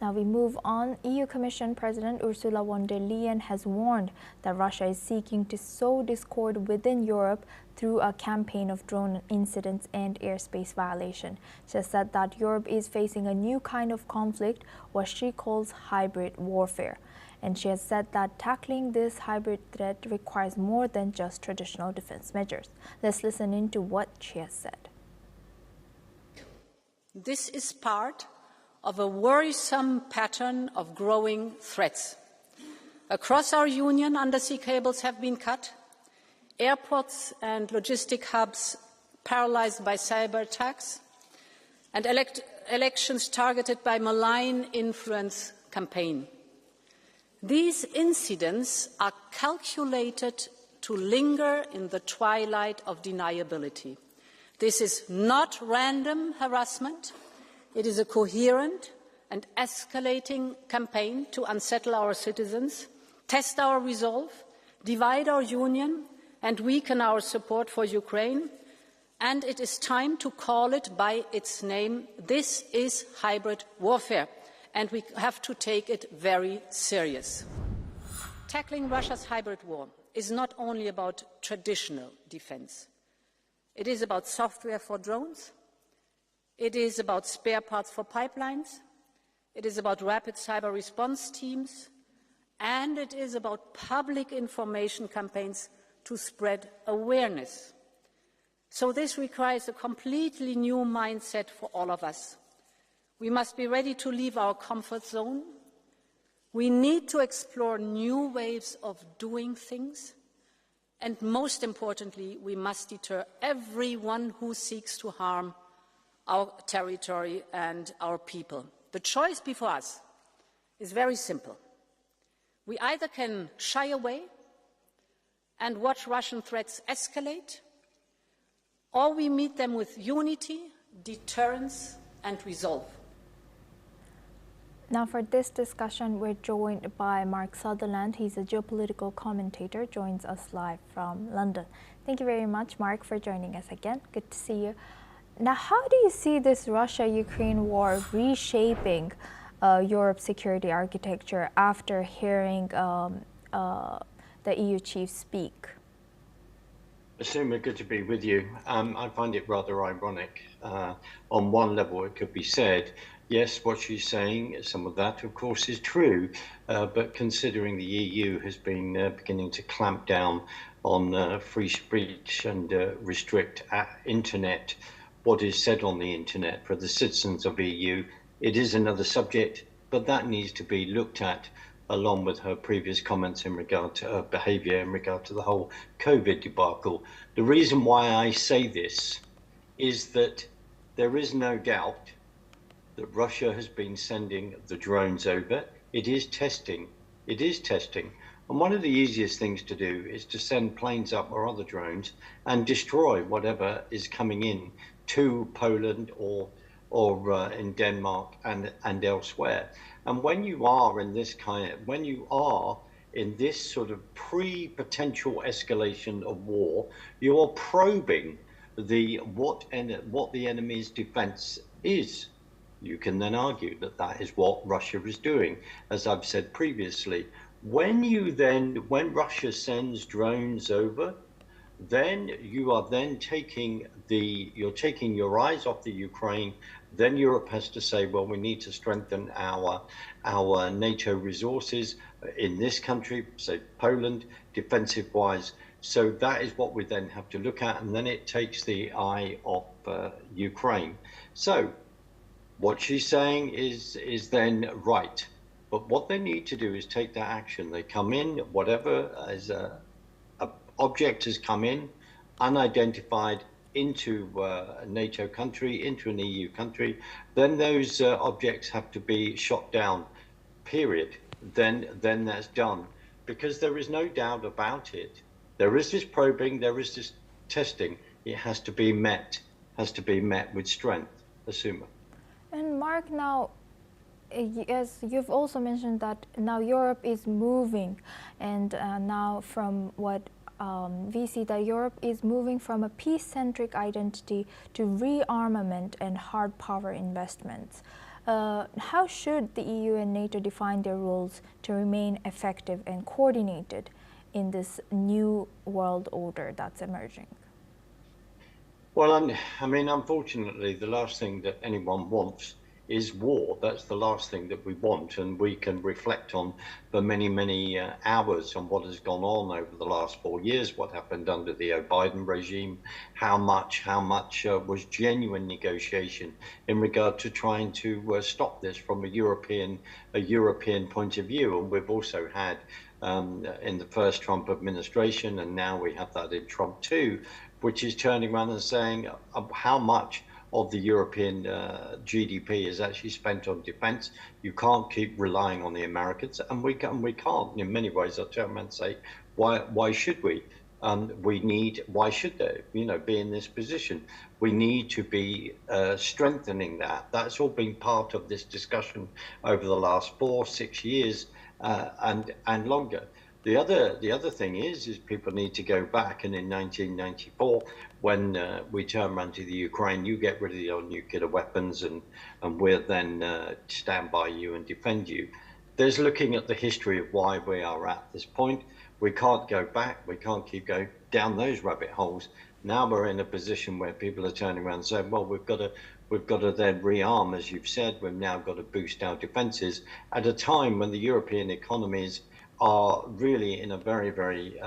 Now we move on. EU Commission President Ursula von der Leyen has warned that Russia is seeking to sow discord within Europe through a campaign of drone incidents and airspace violation. She has said that Europe is facing a new kind of conflict, what she calls hybrid warfare. And she has said that tackling this hybrid threat requires more than just traditional defense measures. Let's listen into what she has said. This is part of a worrisome pattern of growing threats. Across our union, undersea cables have been cut, airports and logistic hubs paralyzed by cyber attacks, and elections targeted by malign influence campaign. These incidents are calculated to linger in the twilight of deniability. This is not random harassment. It is a coherent and escalating campaign to unsettle our citizens, test our resolve, divide our union, and weaken our support for Ukraine. And it is time to call it by its name. This is hybrid warfare, and we have to take it very serious. Tackling Russia's hybrid war is not only about traditional defense. It is about software for drones. It is about spare parts for pipelines. It is about rapid cyber response teams. And it is about public information campaigns to spread awareness. So this requires a completely new mindset for all of us. We must be ready to leave our comfort zone. We need to explore new ways of doing things. And most importantly, we must deter everyone who seeks to harm our territory and our people. The choice before us is very simple. We either can shy away and watch Russian threats escalate, or we meet them with unity, deterrence, and resolve. Now for this discussion, we're joined by Mark Sutherland. He's a geopolitical commentator, joins us live from London. Thank you very much, Mark, for joining us again. Good to see you. Now, how do you see this Russia-Ukraine war reshaping Europe's security architecture after hearing the EU chief speak? Asuma, good to be with you. I find it rather ironic. On one level, it could be said, yes, what she's saying, some of that, of course, is true. But considering the EU has been beginning to clamp down on free speech and restrict internet, what is said on the internet for the citizens of the EU, it is another subject, but that needs to be looked at along with her previous comments in regard to her behaviour in regard to the whole COVID debacle. The reason why I say this is that there is no doubt that Russia has been sending the drones over. It is testing. It is testing. And one of the easiest things to do is to send planes up or other drones and destroy whatever is coming in to Poland or in Denmark and elsewhere. And when you are in this sort of pre-potential escalation of war, you are probing what the enemy's defense is. You can then argue that that is what Russia is doing, as I've said previously. When Russia sends drones over, then you are then taking your eyes off the Ukraine. Then Europe has to say, well, we need to strengthen our NATO resources in this country, say Poland, defensive wise. So that is what we then have to look at, and then it takes the eye off Ukraine. So what she's saying is then right, but what they need to do is take that action. They come in, whatever as a object has come in, unidentified, into a NATO country, into an EU country, then those objects have to be shot down, period. Then that's done. Because there is no doubt about it. There is this probing, there is this testing. It has to be met with strength. Asuma. And Mark, now, as you've also mentioned that now Europe is moving, and now from what we see that Europe is moving from a peace-centric identity to rearmament and hard power investments. How should the EU and NATO define their roles to remain effective and coordinated in this new world order that's emerging? Well, I mean, unfortunately, the last thing that anyone wants is war. That's the last thing that we want, and we can reflect on for many, many hours on what has gone on over the last 4 years, what happened under the Biden regime, how much was genuine negotiation in regard to trying to stop this from a European point of view. And we've also had in the first Trump administration, and now we have that in Trump too, which is turning around and saying how much of the European GDP is actually spent on defence. You can't keep relying on the Americans, and we can't. In many ways, I turn around and say, why should we? Why should they, be in this position? We need to be strengthening that. That's all been part of this discussion over the last 4-6 years and longer. The other thing is people need to go back, and in 1994, when we turn around to the Ukraine, you get rid of your nuclear weapons, and we'll then stand by you and defend you. There's looking at the history of why we are at this point. We can't go back. We can't keep going down those rabbit holes. Now we're in a position where people are turning around and saying, well, we've got to then rearm, as you've said. We've now got to boost our defences at a time when the European economies are really in a very, very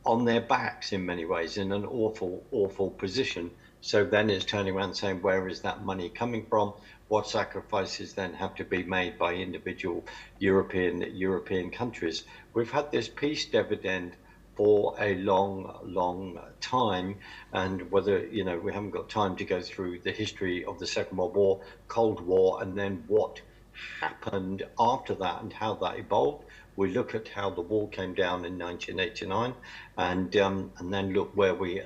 on their backs in many ways, in an awful position. So then it's turning around saying, where is that money coming from? What sacrifices then have to be made by individual European countries? We've had this peace dividend for a long time, and whether we haven't got time to go through the history of the Second World War, Cold War, and then what happened after that and how that evolved. We look at how the wall came down in 1989, and then look where we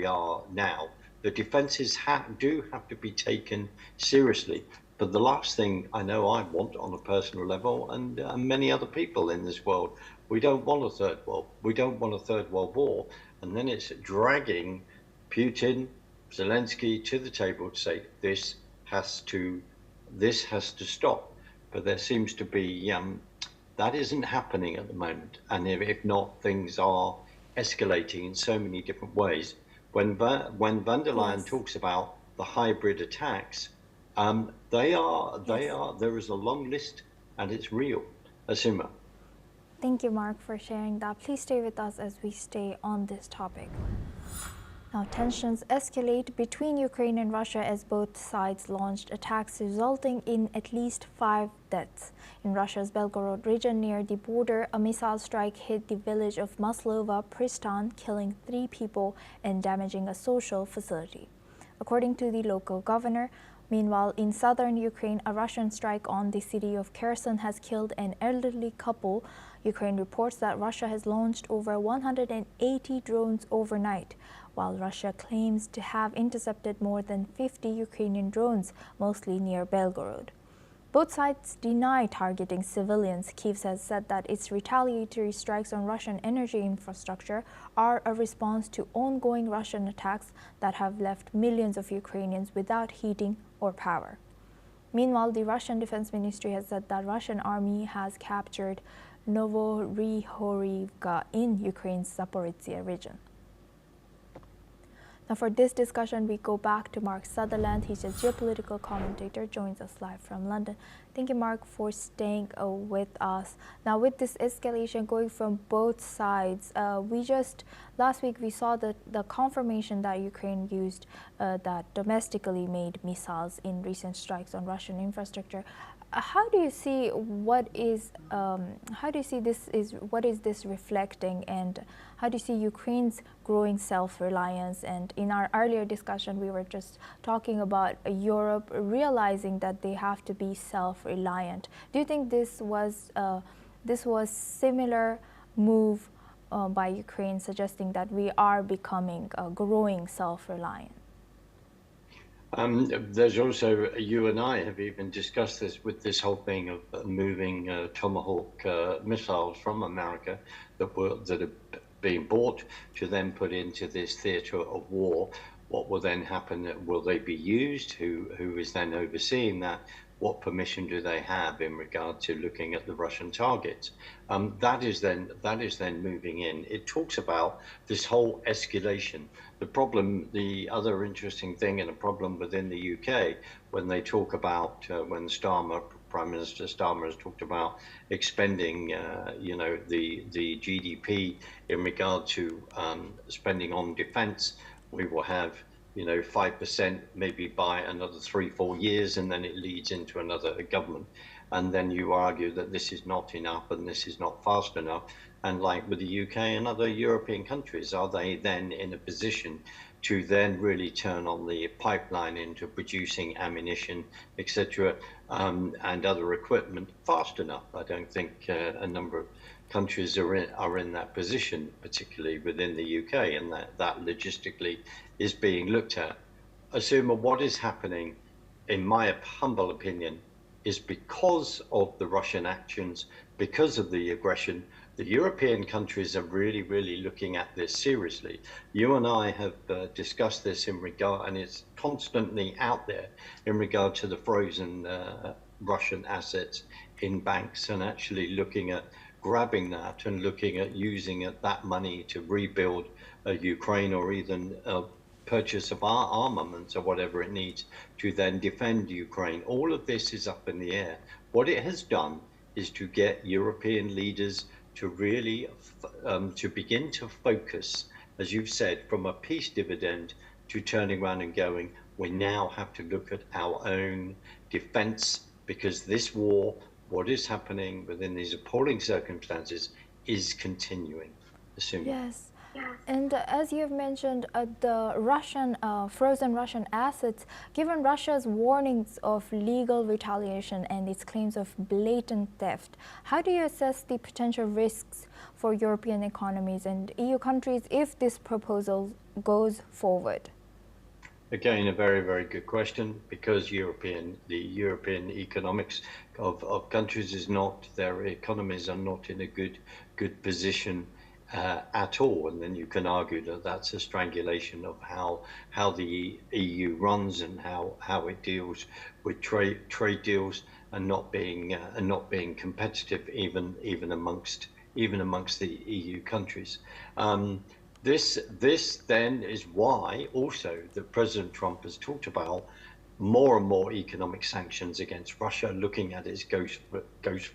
are now. The defences do have to be taken seriously. But the last thing I know I want on a personal level, and many other people in this world, we don't want a third world. We don't want a third world war. And then it's dragging Putin, Zelensky to the table to say this has to stop. But there seems to be that isn't happening at the moment. And if not, things are escalating in so many different ways. When van der Leyen talks about the hybrid attacks, there is a long list, and it's real. Asuma. Thank you, Mark, for sharing that. Please stay with us as we stay on this topic. Now, tensions escalate between Ukraine and Russia as both sides launched attacks, resulting in at least 5 deaths. In Russia's Belgorod region near the border, a missile strike hit the village of Maslova Pristan, killing 3 people and damaging a social facility, according to the local governor. Meanwhile, in southern Ukraine, a Russian strike on the city of Kherson has killed an elderly couple. Ukraine reports that Russia has launched over 180 drones overnight, while Russia claims to have intercepted more than 50 Ukrainian drones, mostly near Belgorod. Both sides deny targeting civilians. Kyiv has said that its retaliatory strikes on Russian energy infrastructure are a response to ongoing Russian attacks that have left millions of Ukrainians without heating or power. Meanwhile, the Russian Defense Ministry has said that Russian army has captured Novorihorivka in Ukraine's Zaporizhia region. Now, for this discussion, we go back to Mark Sutherland. He's a geopolitical commentator, joins us live from London. Thank you, Mark, for staying with us. Now, with this escalation going from both sides, last week we saw the confirmation that Ukraine used that domestically made missiles in recent strikes on Russian infrastructure. How do you see what is this reflecting, and how do you see Ukraine's growing self-reliance? And in our earlier discussion, we were just talking about Europe realizing that they have to be self-reliant. Do you think this was similar move by Ukraine, suggesting that we are becoming growing self-reliant? There's also, you and I have even discussed this with this whole thing of moving Tomahawk missiles from America that are being bought to then put into this theatre of war. What will then happen? Will they be used? Who is then overseeing that? What permission do they have in regard to looking at the Russian targets? That is then moving in. It talks about this whole escalation. The problem, the other interesting thing, and a problem within the UK, when they talk about when Prime Minister Starmer has talked about expending, the GDP in regard to spending on defence. We will have 5% maybe by another 3-4 years, and then it leads into another government. And then you argue that this is not enough and this is not fast enough. And like with the UK and other European countries, are they then in a position to then really turn on the pipeline into producing ammunition, etc., and other equipment fast enough? I don't think a number of countries are in that position, particularly within the UK, and that logistically is being looked at. Asuma, what is happening, in my humble opinion, is because of the Russian actions, because of the aggression, the European countries are really, really looking at this seriously. You and I have discussed this in regard, and it's constantly out there, in regard to the frozen Russian assets in banks, and actually looking at grabbing that and looking at using that money to rebuild Ukraine, or even purchase of armaments or whatever it needs to then defend Ukraine. All of this is up in the air. What it has done is to get European leaders to really to begin to focus, as you've said, from a peace dividend to turning around and going, we now have to look at our own defense, because this war, what is happening within these appalling circumstances, is continuing. Yes. And as you've mentioned, the Russian frozen Russian assets, given Russia's warnings of legal retaliation and its claims of blatant theft, how do you assess the potential risks for European economies and EU countries if this proposal goes forward? Again, a very, very good question, because the European economics of countries is not, their economies are not in a good position at all. And then you can argue that that's a strangulation of how the EU runs and how it deals with trade deals, and not being competitive even amongst the EU countries. This then is why also that President Trump has talked about more and more economic sanctions against Russia, looking at its ghost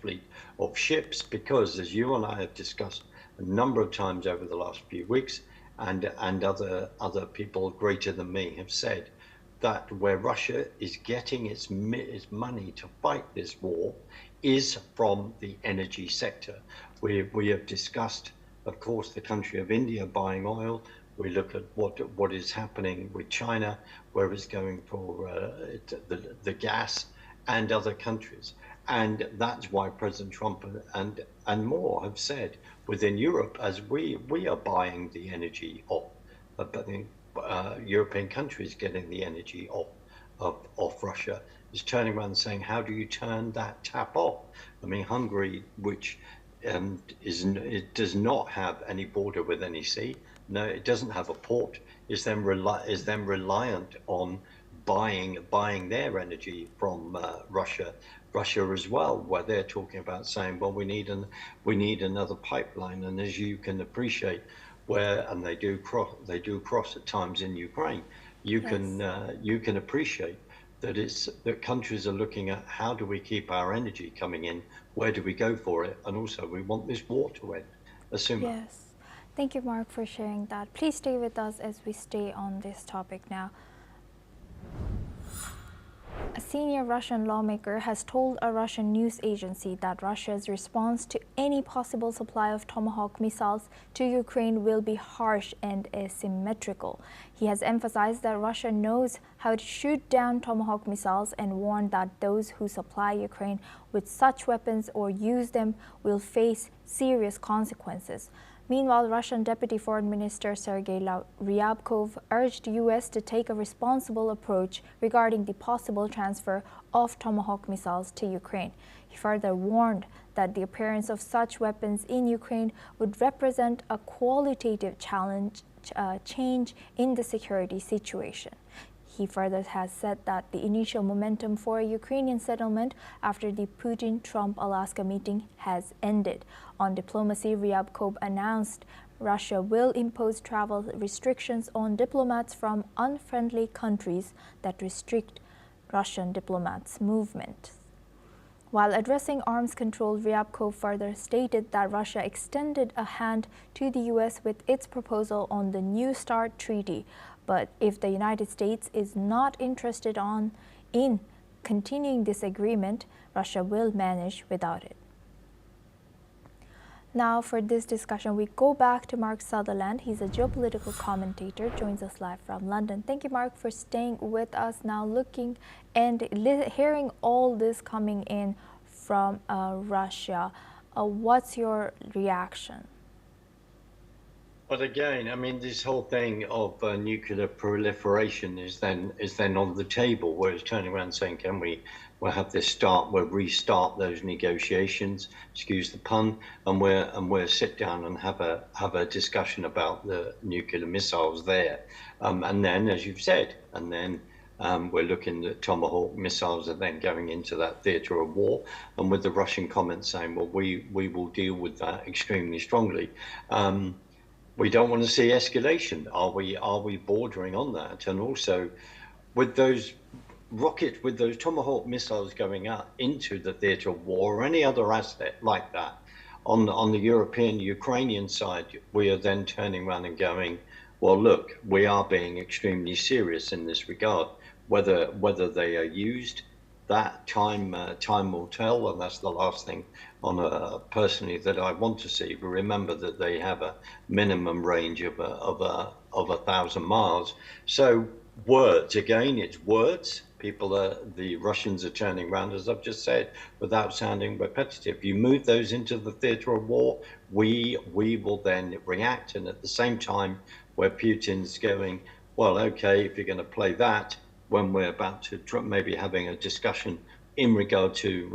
fleet of ships, because, as you and I have discussed a number of times over the last few weeks, and other people greater than me have said, that where Russia is getting its money to fight this war is from the energy sector. We have discussed, of course, the country of India buying oil. We look at what is happening with China, where it's going for the gas, and other countries. And that's why President Trump and more have said within Europe, as we are buying the energy off, but the European countries getting the energy off Russia, is turning around and saying, how do you turn that tap off? I mean, Hungary, which it does not have any border with any sea. No, it doesn't have a port. Is then reliant on buying their energy from Russia as well, where they're talking about saying, well, we need another pipeline. And as you can appreciate, and they do cross at times in Ukraine, you can appreciate that countries are looking at, how do we keep our energy coming in? Where do we go for it? And also, we want this war to end. Asuma. Yes. Thank you, Mark, for sharing that. Please stay with us as we stay on this topic now. A senior Russian lawmaker has told a Russian news agency that Russia's response to any possible supply of Tomahawk missiles to Ukraine will be harsh and asymmetrical. He has emphasized that Russia knows how to shoot down Tomahawk missiles and warned that those who supply Ukraine with such weapons or use them will face serious consequences. Meanwhile, Russian Deputy Foreign Minister Sergei Ryabkov urged the U.S. to take a responsible approach regarding the possible transfer of Tomahawk missiles to Ukraine. He further warned that the appearance of such weapons in Ukraine would represent a qualitative challenge change in the security situation. He further has said that the initial momentum for a Ukrainian settlement after the Putin-Trump-Alaska meeting has ended. On diplomacy, Ryabkov announced Russia will impose travel restrictions on diplomats from unfriendly countries that restrict Russian diplomats' movement. While addressing arms control, Ryabkov further stated that Russia extended a hand to the U.S. with its proposal on the New START treaty. But if the United States is not interested in continuing this agreement, Russia will manage without it. Now, for this discussion, we go back to Mark Sutherland. He's a geopolitical commentator, joins us live from London. Thank you, Mark, for staying with us. Now, looking and hearing all this coming in from Russia, what's your reaction? But again, I mean, this whole thing of nuclear proliferation is then on the table, where it's turning around saying, can we'll have this we'll restart those negotiations, excuse the pun, and we'll sit down and have a discussion about the nuclear missiles there. And then, as you've said, and then we're looking at Tomahawk missiles are then going into that theatre of war, and with the Russian comments saying, well, we will deal with that extremely strongly. We don't want to see escalation. Are we bordering on that? And also, with those Tomahawk missiles going out into the theatre of war or any other asset like that, on the European Ukrainian side, we are then turning around and going, well, look, we are being extremely serious in this regard. Whether they are used, that time will tell, and that's the last thing personally that I want to see. But remember that they have a minimum range of 1,000 miles. So words, again, it's words. The Russians are turning around, as I've just said, without sounding repetitive. You move those into the theatre of war, we will then react. And at the same time, where Putin's going, well, okay, if you're going to play that, when we're about to maybe having a discussion in regard to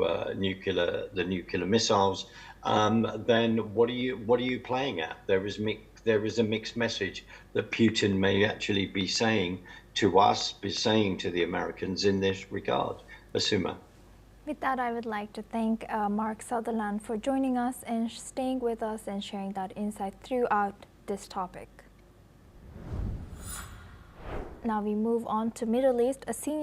the nuclear missiles, then what are you playing at? There is a mixed message that Putin may actually be saying to us, be saying to the Americans in this regard. Asuma. With that, I would like to thank Mark Sutherland for joining us and staying with us and sharing that insight throughout this topic. Now we move on to Middle East. A senior